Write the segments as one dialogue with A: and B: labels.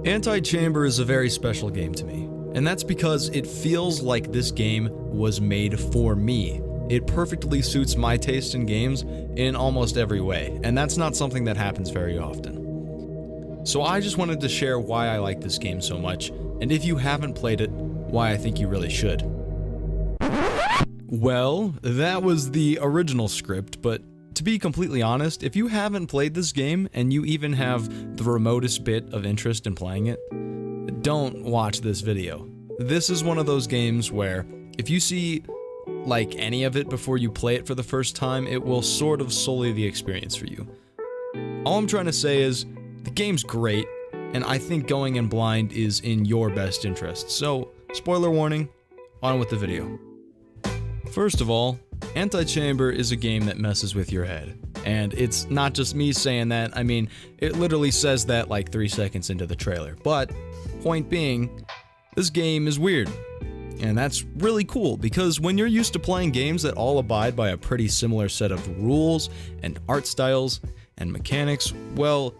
A: Antichamber is a very special game to me, and that's because it feels like this game was made for me. It perfectly suits my taste in games in almost every way, and that's not something that happens very often. So I just wanted to share why I like this game so much, and if you haven't played it, why I think you really should. Well, that was the original script, but to be completely honest, if you haven't played this game and you even have the remotest bit of interest in playing it, don't watch this video. This is one of those games where if you see like any of it before you play it for the first time, it will sort of sully the experience for you. All I'm trying to say is the game's great, and I think going in blind is in your best interest. So, spoiler warning, on with the video. First of all, Antichamber is a game that messes with your head. And it's not just me saying that, I mean, it literally says that like 3 seconds into the trailer. But, point being, this game is weird. And that's really cool, because when you're used to playing games that all abide by a pretty similar set of rules and art styles and mechanics, well,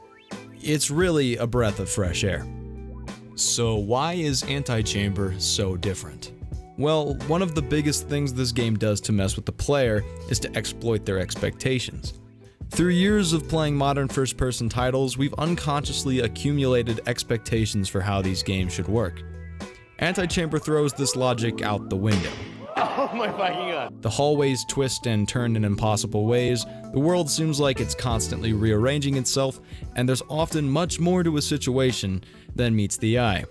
A: it's really a breath of fresh air. So why is Antichamber so different? Well, one of the biggest things this game does to mess with the player is to exploit their expectations. Through years of playing modern first-person titles, we've unconsciously accumulated expectations for how these games should work. Antichamber throws this logic out the window.
B: Oh my fucking god.
A: The hallways twist and turn in impossible ways, the world seems like it's constantly rearranging itself, and there's often much more to a situation than meets the eye.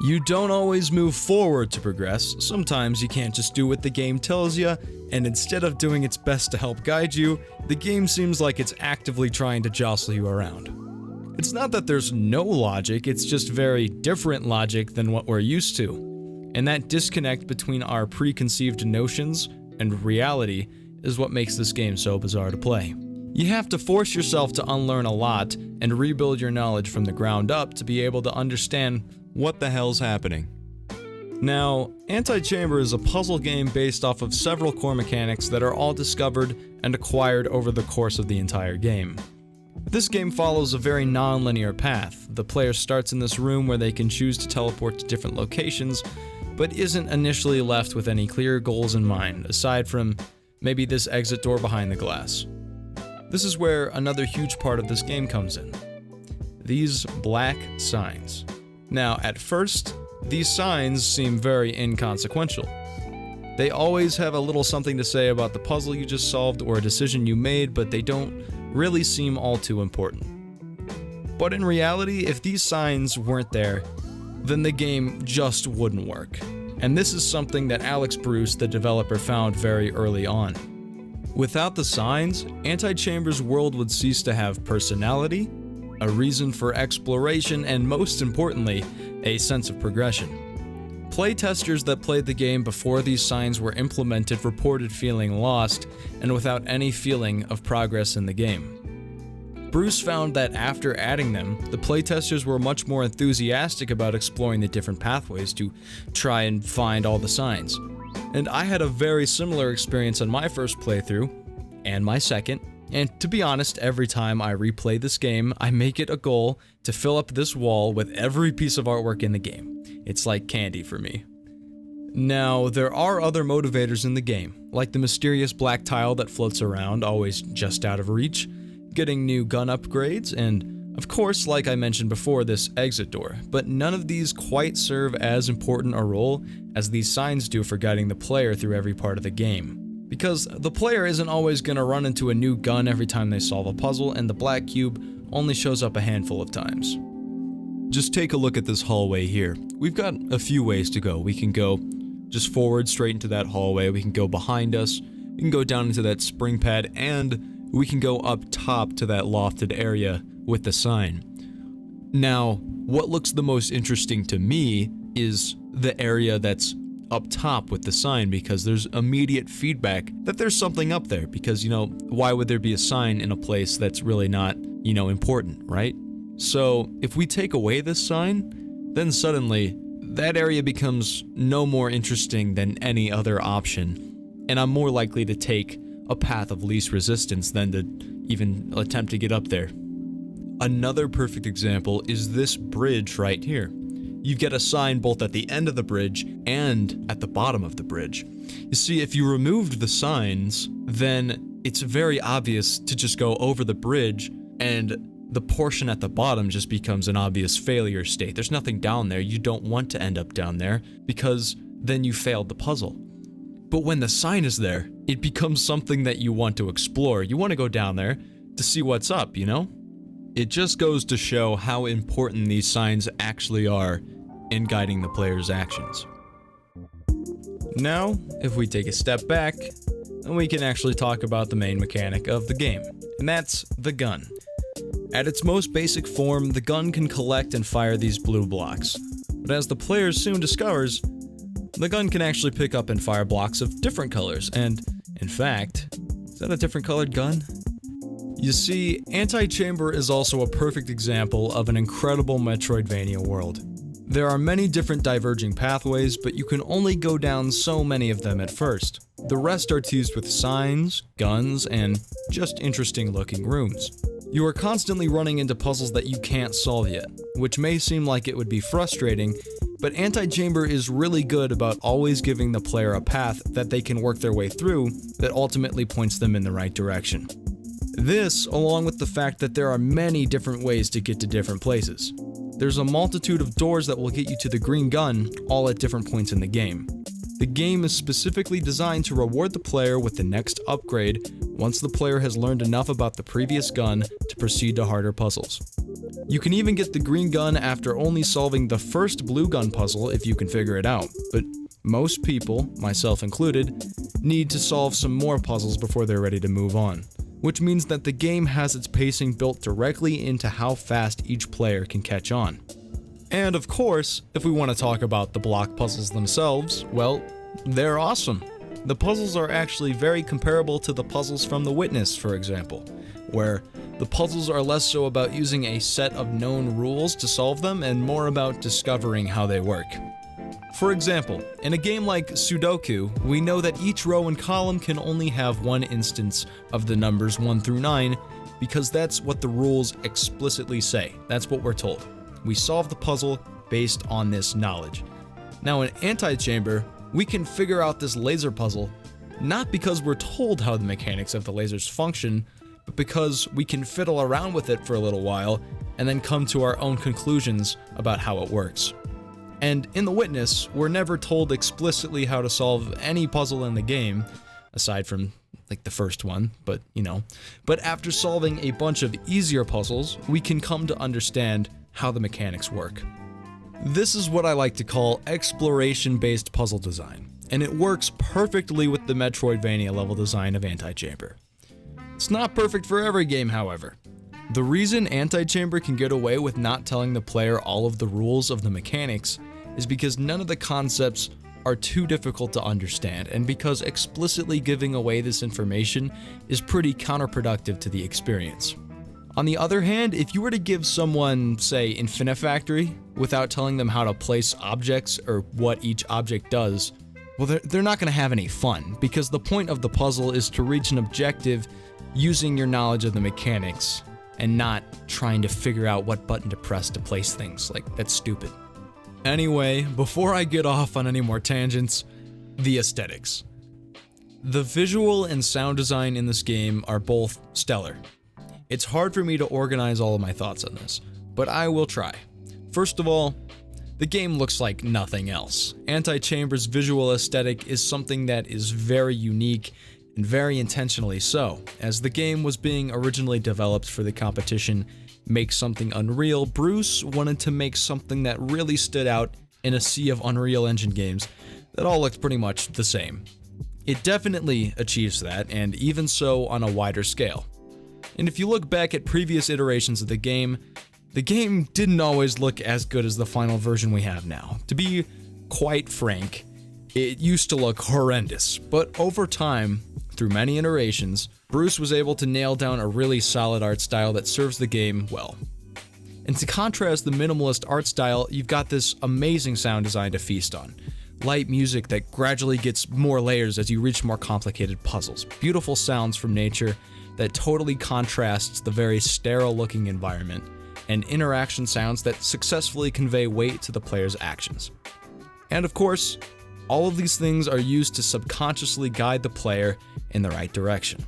A: You don't always move forward to progress, sometimes you can't just do what the game tells you, and instead of doing its best to help guide you, the game seems like it's actively trying to jostle you around. It's not that there's no logic, it's just very different logic than what we're used to. And that disconnect between our preconceived notions and reality is what makes this game so bizarre to play. You have to force yourself to unlearn a lot and rebuild your knowledge from the ground up to be able to understand what the hell's happening. Now, Antichamber is a puzzle game based off of several core mechanics that are all discovered and acquired over the course of the entire game. This game follows a very non-linear path. The player starts in this room where they can choose to teleport to different locations, but isn't initially left with any clear goals in mind, aside from maybe this exit door behind the glass. This is where another huge part of this game comes in. These black signs. Now, at first, these signs seem very inconsequential. They always have a little something to say about the puzzle you just solved or a decision you made, but they don't really seem all too important. But in reality, if these signs weren't there, then the game just wouldn't work. And this is something that Alex Bruce, the developer, found very early on. Without the signs, Antichamber's world would cease to have personality, a reason for exploration, and most importantly, a sense of progression. Playtesters that played the game before these signs were implemented reported feeling lost and without any feeling of progress in the game. Bruce found that after adding them, the playtesters were much more enthusiastic about exploring the different pathways to try and find all the signs. And I had a very similar experience on my first playthrough, and my second, and to be honest, every time I replay this game, I make it a goal to fill up this wall with every piece of artwork in the game. It's like candy for me. Now, there are other motivators in the game, like the mysterious black tile that floats around, always just out of reach, getting new gun upgrades, and of course, like I mentioned before, this exit door, but none of these quite serve as important a role as these signs do for guiding the player through every part of the game. Because the player isn't always going to run into a new gun every time they solve a puzzle, and the black cube only shows up a handful of times. Just take a look at this hallway here. We've got a few ways to go. We can go just forward straight into that hallway, we can go behind us, we can go down into that spring pad, and we can go up top to that lofted area with the sign. Now, what looks the most interesting to me is the area that's up top with the sign, because there's immediate feedback that there's something up there, because, you know, why would there be a sign in a place that's really not, you know, important, right? So if we take away this sign, then suddenly that area becomes no more interesting than any other option, and I'm more likely to take a path of least resistance than to even attempt to get up there. Another perfect example is this bridge right here. You get a sign both at the end of the bridge and at the bottom of the bridge. You see, if you removed the signs, then it's very obvious to just go over the bridge, and the portion at the bottom just becomes an obvious failure state. There's nothing down there. You don't want to end up down there because then you failed the puzzle. But when the sign is there, it becomes something that you want to explore. You want to go down there to see what's up, you know? It just goes to show how important these signs actually are in guiding the player's actions. Now, if we take a step back, then we can actually talk about the main mechanic of the game, and that's the gun. At its most basic form, the gun can collect and fire these blue blocks, but as the player soon discovers, the gun can actually pick up and fire blocks of different colors, and, in fact, is that a different colored gun? You see, Antichamber is also a perfect example of an incredible Metroidvania world. There are many different diverging pathways, but you can only go down so many of them at first. The rest are teased with signs, guns, and just interesting looking rooms. You are constantly running into puzzles that you can't solve yet, which may seem like it would be frustrating, but Antichamber is really good about always giving the player a path that they can work their way through that ultimately points them in the right direction. This, along with the fact that there are many different ways to get to different places. There's a multitude of doors that will get you to the green gun, all at different points in the game. The game is specifically designed to reward the player with the next upgrade once the player has learned enough about the previous gun to proceed to harder puzzles. You can even get the green gun after only solving the first blue gun puzzle if you can figure it out, but most people, myself included, need to solve some more puzzles before they're ready to move on, which means that the game has its pacing built directly into how fast each player can catch on. And of course, if we want to talk about the block puzzles themselves, well, they're awesome. The puzzles are actually very comparable to the puzzles from The Witness, for example, where the puzzles are less so about using a set of known rules to solve them and more about discovering how they work. For example, in a game like Sudoku, we know that each row and column can only have one instance of the numbers 1 through 9 because that's what the rules explicitly say. That's what we're told. We solve the puzzle based on this knowledge. Now in Antichamber, we can figure out this laser puzzle not because we're told how the mechanics of the lasers function, but because we can fiddle around with it for a little while and then come to our own conclusions about how it works. And in The Witness, we're never told explicitly how to solve any puzzle in the game, aside from like the first one, but after solving a bunch of easier puzzles, we can come to understand how the mechanics work. This is what I like to call exploration-based puzzle design, and it works perfectly with the Metroidvania level design of Antichamber. It's not perfect for every game, however. The reason Antichamber can get away with not telling the player all of the rules of the mechanics is because none of the concepts are too difficult to understand, and because explicitly giving away this information is pretty counterproductive to the experience. On the other hand, if you were to give someone, say, Infinifactory, without telling them how to place objects or what each object does, well, they're not going to have any fun, because the point of the puzzle is to reach an objective using your knowledge of the mechanics, and not trying to figure out what button to press to place things. Like, that's stupid. Anyway, before I get off on any more tangents, the aesthetics. The visual and sound design in this game are both stellar. It's hard for me to organize all of my thoughts on this, but I will try. First of all, the game looks like nothing else. Antichamber's visual aesthetic is something that is very unique and very intentionally so. As the game was being originally developed for the competition Make Something Unreal, Bruce wanted to make something that really stood out in a sea of Unreal Engine games that all looked pretty much the same. It definitely achieves that, and even so on a wider scale. And if you look back at previous iterations of the game didn't always look as good as the final version we have now. To be quite frank, it used to look horrendous, but over time, through many iterations, Bruce was able to nail down a really solid art style that serves the game well. And to contrast the minimalist art style, you've got this amazing sound design to feast on. Light music that gradually gets more layers as you reach more complicated puzzles, beautiful sounds from nature, that totally contrasts the very sterile looking environment, and interaction sounds that successfully convey weight to the player's actions. And of course, all of these things are used to subconsciously guide the player in the right direction.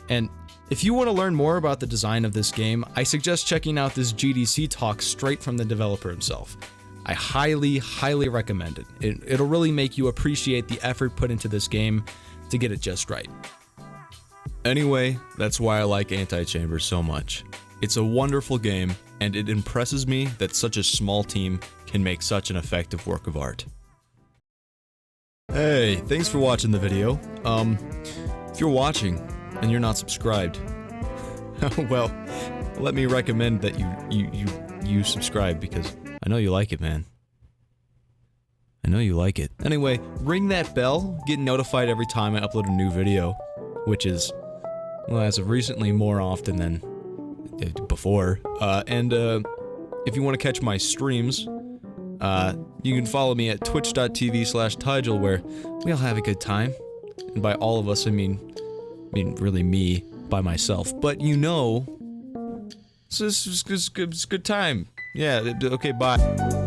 A: And if you want to learn more about the design of this game, I suggest checking out this GDC talk straight from the developer himself. I highly, highly recommend it. It'll really make you appreciate the effort put into this game to get it just right. Anyway, that's why I like Antichamber so much. It's a wonderful game, and it impresses me that such a small team can make such an effective work of art. Hey, thanks for watching the video. If you're watching and you're not subscribed, well, let me recommend that you subscribe, because I know you like it, man. I know you like it. Anyway, ring that bell, get notified every time I upload a new video, which is, well, as of recently, more often than before. If you want to catch my streams, you can follow me at twitch.tv/Tygel, where we all have a good time. And by all of us, I mean really me, by myself. But you know, it's a good time. Yeah, okay, bye.